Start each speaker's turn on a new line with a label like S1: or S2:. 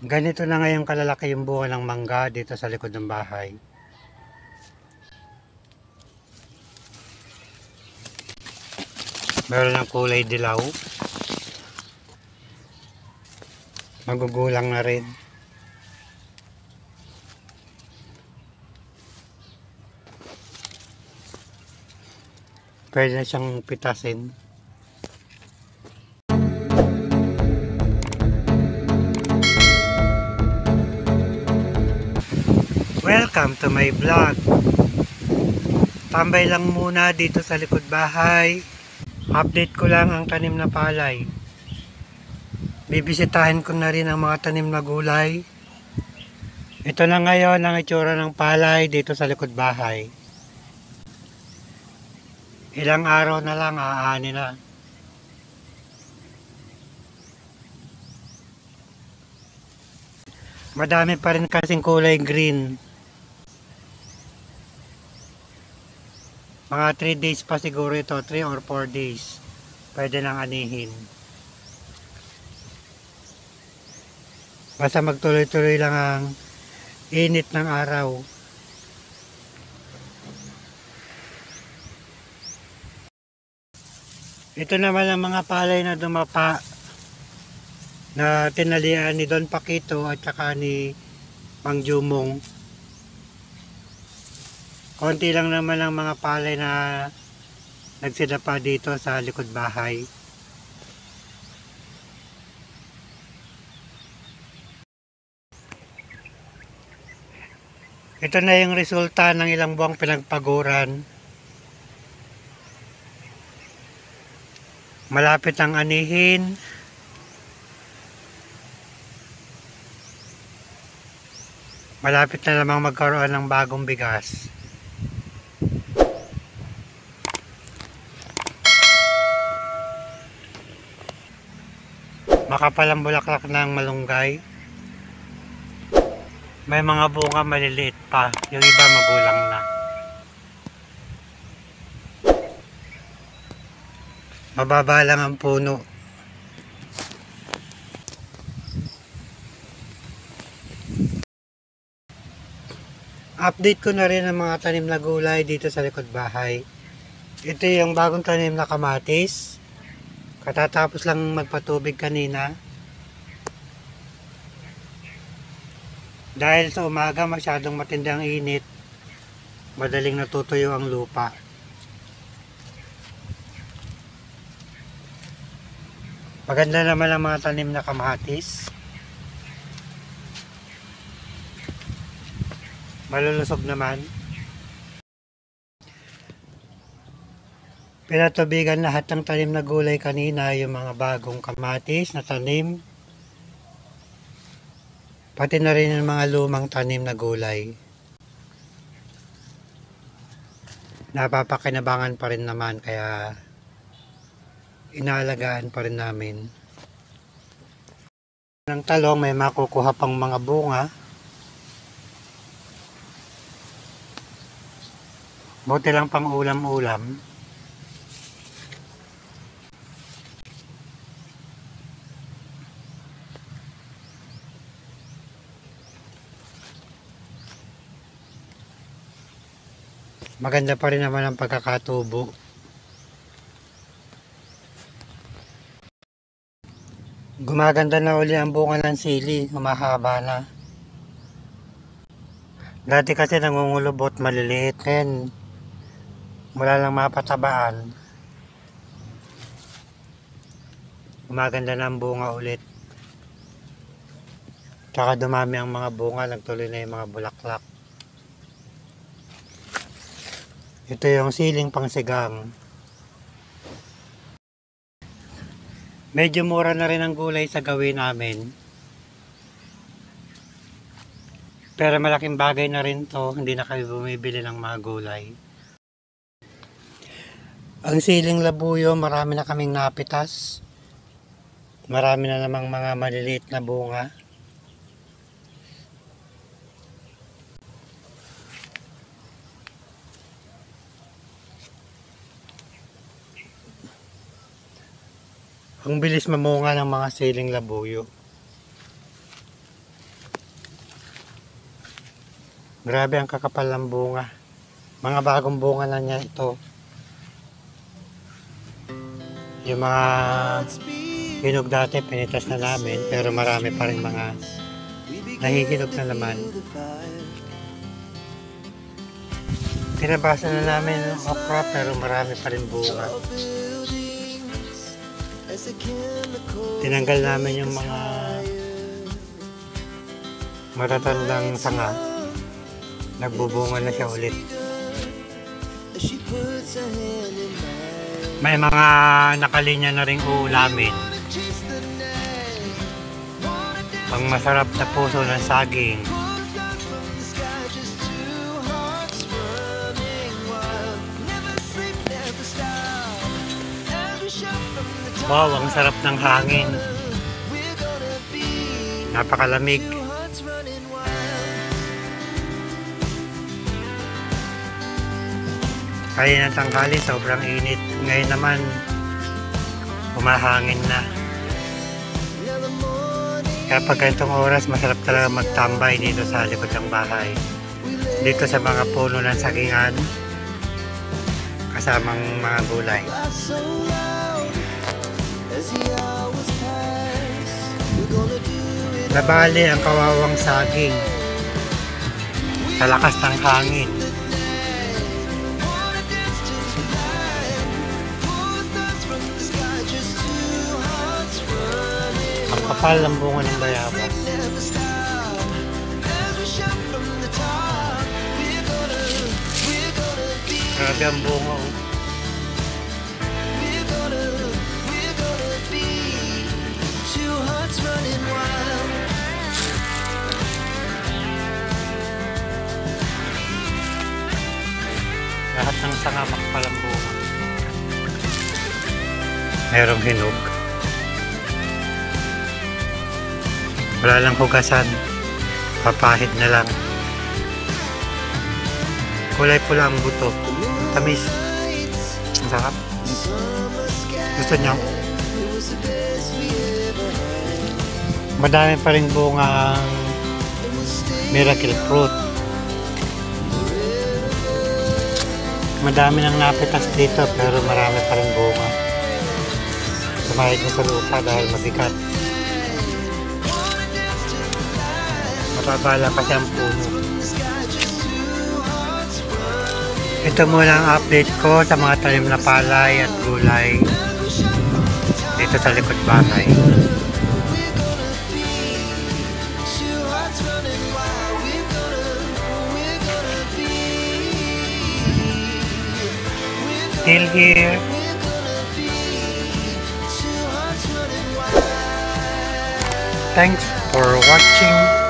S1: Ganito na ngayon kalalaki yung bunga ng mangga dito sa likod ng bahay. Meron ng kulay dilaw. Magugulang na rin. Pwede na siyang pitasin. Welcome to my vlog. Tambay lang muna dito sa likod bahay. Update ko lang ang tanim na palay. Bibisitahin ko na rin ang mga tanim na gulay. Ito na ngayon ang itsura ng palay dito sa likod bahay. Ilang araw na lang aani na. Madami pa rin kasing kulay green. Mga 3 days pa siguro ito, 3 or 4 days. Pwede nang anihin. Basta magtuloy-tuloy lang ang init ng araw. Ito naman ang mga palay na dumapa na tinalian ni Don Paquito at saka ni Mang Jumong. Konti lang naman ang mga palay na nagsidapa dito sa likod bahay. Ito na yung resulta ng ilang buwang pinagpaguran. Malapit ang anihin. Malapit na namang magkaroon ng bagong bigas. Makapal ang bulaklak ng malunggay. May mga bunga maliliit pa. Yung iba magulang na. Mababa lang ang puno. Update ko na rin ang mga tanim na gulay dito sa likod bahay. Ito yung bagong tanim na kamatis. Katatapos lang magpatubig kanina. Dahil sa umaga masyadong matindi ang init, madaling natutuyo ang lupa. Maganda naman ang mga tanim na kamatis. Malulusog naman. Pinatubigan lahat ng tanim na gulay kanina, yung mga bagong kamatis na tanim. Pati na rin yung mga lumang tanim na gulay. Napapakinabangan pa rin naman kaya inaalagaan pa rin namin. Ng talong may makukuha pang mga bunga. Buti lang pang ulam-ulam. Maganda pa rin naman ang pagkakatubo. Gumaganda na uli ang bunga ng sili, humahaba na. Dati kasi nangungulubot maliliit, ngayon mula lang mapatabaan. Gumaganda na ang bunga ulit. Tsaka dumami ang mga bunga, nagtuloy na yung mga bulaklak. Ito yung siling pangsigang. Medyo mura na rin ang gulay sa gawin namin. Pero malaking bagay na rin to, hindi na kami bumibili ng mga gulay. Ang siling labuyo, marami na kaming napitas. Marami na namang mga maliliit na bunga. Ang bilis mamunga ng mga siling labuyo. Grabe ang kakapal ng bunga. Mga bagong bunga na niya ito. Yung mga hinog dati, pinitas na namin, pero marami pa rin mga nahihinog na naman. Tinabasa na namin ng okra, pero marami pa rin bunga. Tinanggal namin yung mga matatandang sanga. Nagbubunga na siya ulit. May mga nakalinya na ring uulamin. Pang masarap na puso ng saging. Wow, ang sarap ng hangin. Napakalamig. Kaya ng tanghali, sobrang init. Ngayon naman, humahangin na. Kaya pag ganitong oras, masarap talaga magtambay dito sa likod ng bahay. Dito sa mga puno ng sagingan, kasamang mga gulay. Nabali ang kawawang saging sa lakas ng hangin. Ang kapal ng bunga ng bayabas. Grabe ang bunga. Lahat ng sanga makapal ang bunga. Merong hinog. Wala lang hugasan. Papahid na lang. Kulay pula ang buto. Tamis. Ang sarap. Gusto niyo? Madami pa rin bunga ang miracle fruit. Madami nang napitas dito pero marami pa rin bunga. Sumahid na sa lupa dahil mabigat. Mababala kasi ang puno. Ito muna ang update ko sa mga tanim na palay at gulay dito sa likod bahay. Still here. Thanks for watching.